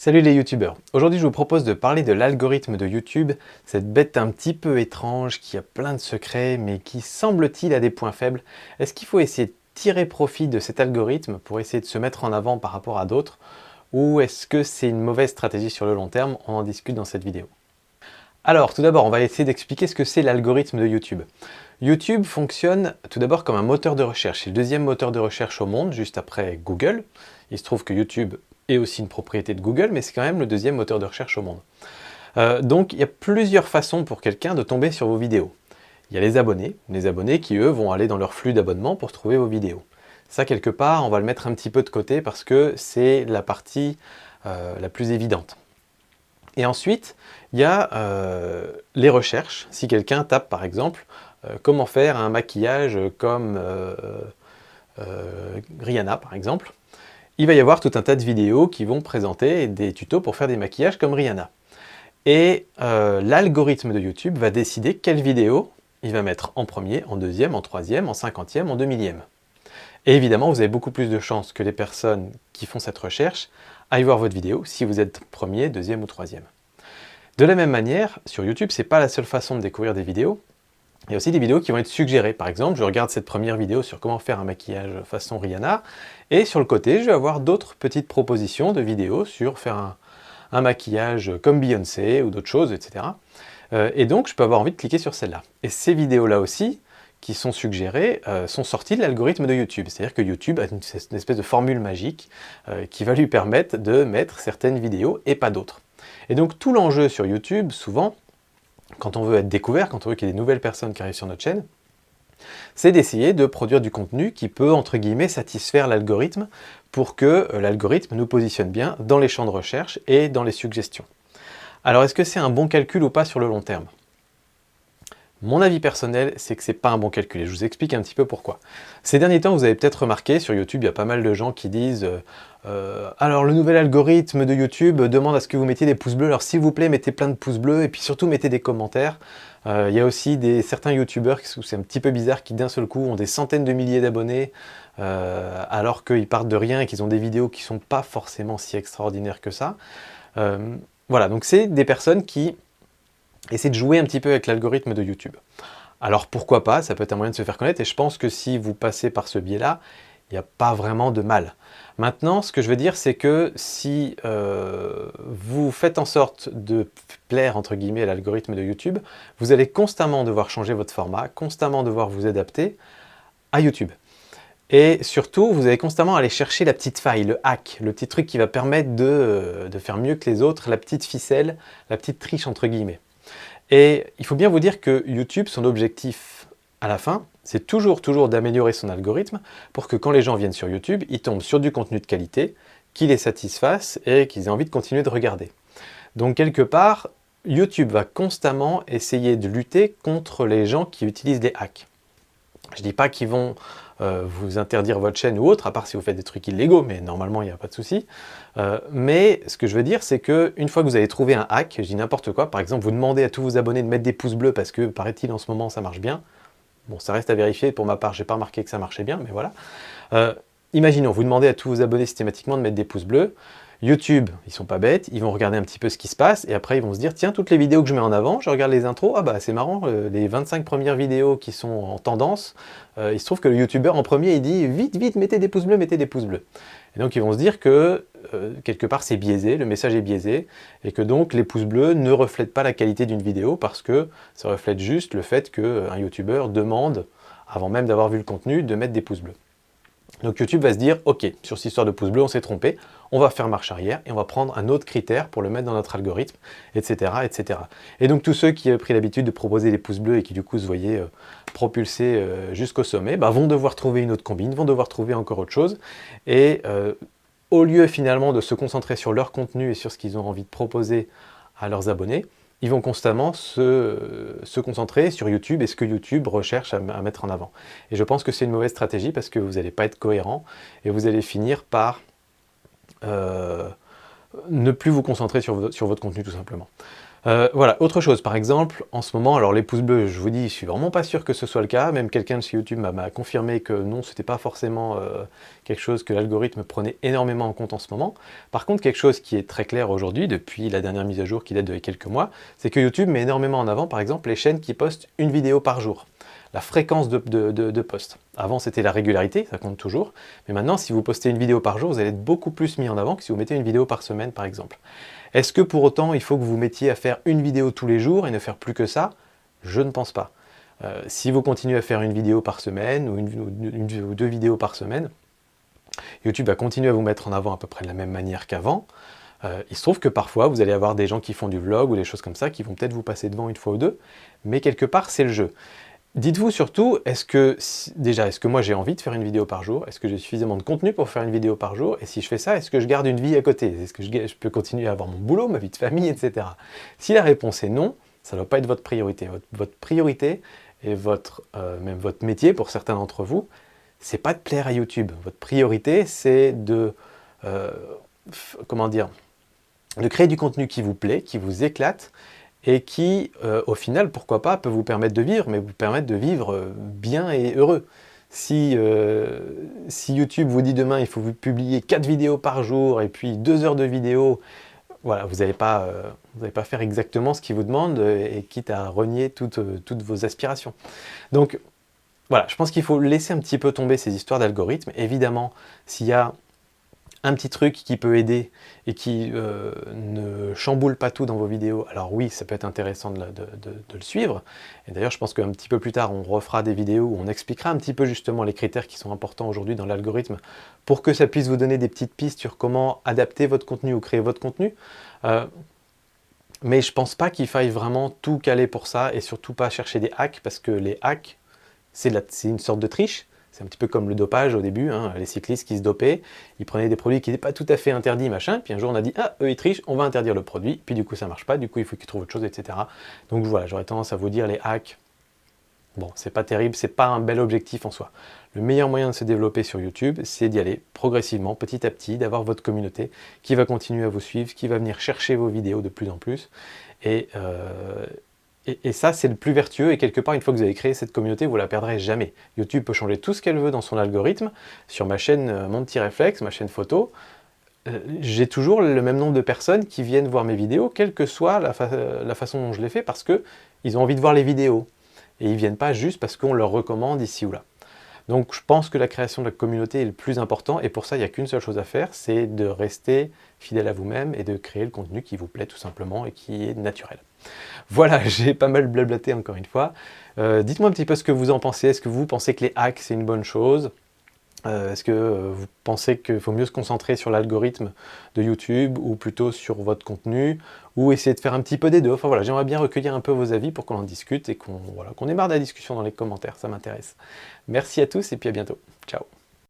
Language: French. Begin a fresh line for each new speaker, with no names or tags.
Salut les youtubeurs. Aujourd'hui je vous propose de parler de l'algorithme de YouTube, cette bête un petit peu étrange qui a plein de secrets mais qui semble-t-il a des points faibles. Est-ce qu'il faut essayer de tirer profit de cet algorithme pour essayer de se mettre en avant par rapport à d'autres ou est-ce que c'est une mauvaise stratégie sur le long terme? On en discute dans cette vidéo. Alors tout d'abord on va essayer d'expliquer ce que c'est l'algorithme de YouTube. YouTube fonctionne tout d'abord comme un moteur de recherche. C'est le deuxième moteur de recherche au monde, juste après Google. Il se trouve que YouTube est aussi une propriété de Google, mais c'est quand même le deuxième moteur de recherche au monde. Donc il y a plusieurs façons pour quelqu'un de tomber sur vos vidéos. Il y a les abonnés qui eux vont aller dans leur flux d'abonnement pour trouver vos vidéos. Ça quelque part, on va le mettre un petit peu de côté parce que c'est la partie la plus évidente. Et ensuite, il y a les recherches. Si quelqu'un tape par exemple comment faire un maquillage comme Rihanna par exemple, il va y avoir tout un tas de vidéos qui vont présenter des tutos pour faire des maquillages comme Rihanna. Et l'algorithme de YouTube va décider quelle vidéo il va mettre en premier, en deuxième, en troisième, en cinquantième, en 2000e. Et évidemment, vous avez beaucoup plus de chances que les personnes qui font cette recherche aillent voir votre vidéo si vous êtes premier, deuxième ou troisième. De la même manière, sur YouTube, c'est pas la seule façon de découvrir des vidéos. Il y a aussi des vidéos qui vont être suggérées. Par exemple, je regarde cette première vidéo sur comment faire un maquillage façon Rihanna, et sur le côté, je vais avoir d'autres petites propositions de vidéos sur faire un maquillage comme Beyoncé ou d'autres choses, etc. Et donc, je peux avoir envie de cliquer sur celle-là. Et ces vidéos-là aussi, qui sont suggérées, sont sorties de l'algorithme de YouTube. C'est-à-dire que YouTube a une espèce de formule magique qui va lui permettre de mettre certaines vidéos et pas d'autres. Et donc, tout l'enjeu sur YouTube, souvent, quand on veut être découvert, quand on veut qu'il y ait des nouvelles personnes qui arrivent sur notre chaîne, c'est d'essayer de produire du contenu qui peut, entre guillemets, satisfaire l'algorithme pour que l'algorithme nous positionne bien dans les champs de recherche et dans les suggestions. Alors, est-ce que c'est un bon calcul ou pas sur le long terme? Mon avis personnel, c'est que c'est pas un bon calcul, et je vous explique un petit peu pourquoi. Ces derniers temps, vous avez peut-être remarqué, sur YouTube, il y a pas mal de gens qui disent alors le nouvel algorithme de YouTube demande à ce que vous mettiez des pouces bleus, alors s'il vous plaît, mettez plein de pouces bleus, et puis surtout mettez des commentaires. Il y a aussi certains YouTubeurs, c'est un petit peu bizarre, qui d'un seul coup ont des centaines de milliers d'abonnés, alors qu'ils partent de rien et qu'ils ont des vidéos qui sont pas forcément si extraordinaires que ça. Voilà, donc c'est des personnes qui essayer de jouer un petit peu avec l'algorithme de YouTube. Alors pourquoi pas, ça peut être un moyen de se faire connaître, et je pense que si vous passez par ce biais-là, il n'y a pas vraiment de mal. Maintenant, ce que je veux dire, c'est que si vous faites en sorte de plaire, entre guillemets, à l'algorithme de YouTube, vous allez constamment devoir changer votre format, constamment devoir vous adapter à YouTube. Et surtout, vous allez constamment aller chercher la petite faille, le hack, le petit truc qui va permettre de faire mieux que les autres, la petite ficelle, la petite triche, entre guillemets. Et il faut bien vous dire que YouTube, son objectif à la fin, c'est toujours d'améliorer son algorithme pour que quand les gens viennent sur YouTube, ils tombent sur du contenu de qualité, qui les satisfasse et qu'ils aient envie de continuer de regarder. Donc quelque part, YouTube va constamment essayer de lutter contre les gens qui utilisent des hacks. Je ne dis pas qu'ils vont vous interdire votre chaîne ou autre, à part si vous faites des trucs illégaux, mais normalement il n'y a pas de souci. Mais ce que je veux dire, c'est qu'une fois que vous avez trouvé un hack, je dis n'importe quoi, par exemple vous demandez à tous vos abonnés de mettre des pouces bleus parce que paraît-il en ce moment ça marche bien. Bon, ça reste à vérifier, pour ma part j'ai pas remarqué que ça marchait bien, mais voilà. Imaginons, vous demandez à tous vos abonnés systématiquement de mettre des pouces bleus. YouTube, ils sont pas bêtes, ils vont regarder un petit peu ce qui se passe, et après ils vont se dire, tiens, toutes les vidéos que je mets en avant, je regarde les intros, ah bah c'est marrant, les 25 premières vidéos qui sont en tendance, il se trouve que le youtubeur en premier, il dit, vite, vite, mettez des pouces bleus, mettez des pouces bleus. Et donc ils vont se dire que, quelque part c'est biaisé, le message est biaisé, et que donc les pouces bleus ne reflètent pas la qualité d'une vidéo, parce que ça reflète juste le fait qu'un youtubeur demande, avant même d'avoir vu le contenu, de mettre des pouces bleus. Donc YouTube va se dire, ok, sur cette histoire de pouce bleu, on s'est trompé, on va faire marche arrière et on va prendre un autre critère pour le mettre dans notre algorithme, etc. etc. Et donc tous ceux qui avaient pris l'habitude de proposer des pouces bleus et qui du coup se voyaient propulsés jusqu'au sommet, bah, vont devoir trouver une autre combine, vont devoir trouver encore autre chose. Et au lieu finalement de se concentrer sur leur contenu et sur ce qu'ils ont envie de proposer à leurs abonnés, ils vont constamment se concentrer sur YouTube et ce que YouTube recherche à mettre en avant. Et je pense que c'est une mauvaise stratégie parce que vous n'allez pas être cohérent et vous allez finir par ne plus vous concentrer sur votre contenu tout simplement. Voilà, autre chose, par exemple, en ce moment, alors les pouces bleus, je vous dis, je suis vraiment pas sûr que ce soit le cas, même quelqu'un de chez YouTube m'a confirmé que non, c'était pas forcément quelque chose que l'algorithme prenait énormément en compte en ce moment. Par contre, quelque chose qui est très clair aujourd'hui, depuis la dernière mise à jour qui date de quelques mois, c'est que YouTube met énormément en avant, par exemple, les chaînes qui postent une vidéo par jour. La fréquence de post. Avant, c'était la régularité, ça compte toujours, mais maintenant, si vous postez une vidéo par jour, vous allez être beaucoup plus mis en avant que si vous mettez une vidéo par semaine, par exemple. Est-ce que pour autant, il faut que vous mettiez à faire une vidéo tous les jours et ne faire plus que ça? Je ne pense pas. Si vous continuez à faire une vidéo par semaine ou une ou deux vidéos par semaine, YouTube va continuer à vous mettre en avant à peu près de la même manière qu'avant. Il se trouve que parfois, vous allez avoir des gens qui font du vlog ou des choses comme ça qui vont peut-être vous passer devant une fois ou deux, mais quelque part, c'est le jeu. Dites-vous surtout, est-ce que moi j'ai envie de faire une vidéo par jour? Est-ce que j'ai suffisamment de contenu pour faire une vidéo par jour? Et si je fais ça, est-ce que je garde une vie à côté? Est-ce que je peux continuer à avoir mon boulot, ma vie de famille, etc. Si la réponse est non, ça ne doit pas être votre priorité. Votre priorité et même votre métier pour certains d'entre vous, c'est pas de plaire à YouTube. Votre priorité, c'est comment dire, de créer du contenu qui vous plaît, qui vous éclate, et qui, au final, pourquoi pas, peut vous permettre de vivre, mais vous permettre de vivre bien et heureux. Si YouTube vous dit demain, il faut vous publier 4 vidéos par jour, et puis 2 heures de vidéo, voilà, vous n'allez pas faire exactement ce qu'il vous demande, et quitte à renier toutes vos aspirations. Donc, voilà, je pense qu'il faut laisser un petit peu tomber ces histoires d'algorithmes. Évidemment, s'il y a un petit truc qui peut aider et qui ne chamboule pas tout dans vos vidéos, alors oui, ça peut être intéressant de le suivre. Et d'ailleurs, je pense qu'un petit peu plus tard, on refera des vidéos où on expliquera un petit peu justement les critères qui sont importants aujourd'hui dans l'algorithme pour que ça puisse vous donner des petites pistes sur comment adapter votre contenu ou créer votre contenu. Mais je pense pas qu'il faille vraiment tout caler pour ça et surtout pas chercher des hacks parce que les hacks, c'est une sorte de triche. C'est un petit peu comme le dopage au début, hein, les cyclistes qui se dopaient, ils prenaient des produits qui n'étaient pas tout à fait interdits, machin, puis un jour on a dit « Ah, eux ils trichent, on va interdire le produit », puis du coup ça marche pas, du coup il faut qu'ils trouvent autre chose, etc. Donc voilà, j'aurais tendance à vous dire les hacks, bon, c'est pas terrible, c'est pas un bel objectif en soi. Le meilleur moyen de se développer sur YouTube, c'est d'y aller progressivement, petit à petit, d'avoir votre communauté qui va continuer à vous suivre, qui va venir chercher vos vidéos de plus en plus, et ça, c'est le plus vertueux, et quelque part, une fois que vous avez créé cette communauté, vous ne la perdrez jamais. YouTube peut changer tout ce qu'elle veut dans son algorithme. Sur ma chaîne Mon Petit Réflexe, ma chaîne photo, j'ai toujours le même nombre de personnes qui viennent voir mes vidéos, quelle que soit la façon dont je les fais, parce qu'ils ont envie de voir les vidéos. Et ils ne viennent pas juste parce qu'on leur recommande ici ou là. Donc je pense que la création de la communauté est le plus important, et pour ça, il n'y a qu'une seule chose à faire, c'est de rester fidèle à vous-même et de créer le contenu qui vous plaît tout simplement et qui est naturel. Voilà, j'ai pas mal blablaté encore une fois. Dites-moi un petit peu ce que vous en pensez. Est-ce que vous pensez que les hacks, c'est une bonne chose? Est-ce que vous pensez qu'il faut mieux se concentrer sur l'algorithme de YouTube ou plutôt sur votre contenu, ou essayer de faire un petit peu des deux? Enfin voilà, j'aimerais bien recueillir un peu vos avis pour qu'on en discute et qu'on démarre la discussion dans les commentaires, ça m'intéresse. Merci à tous et puis à bientôt. Ciao.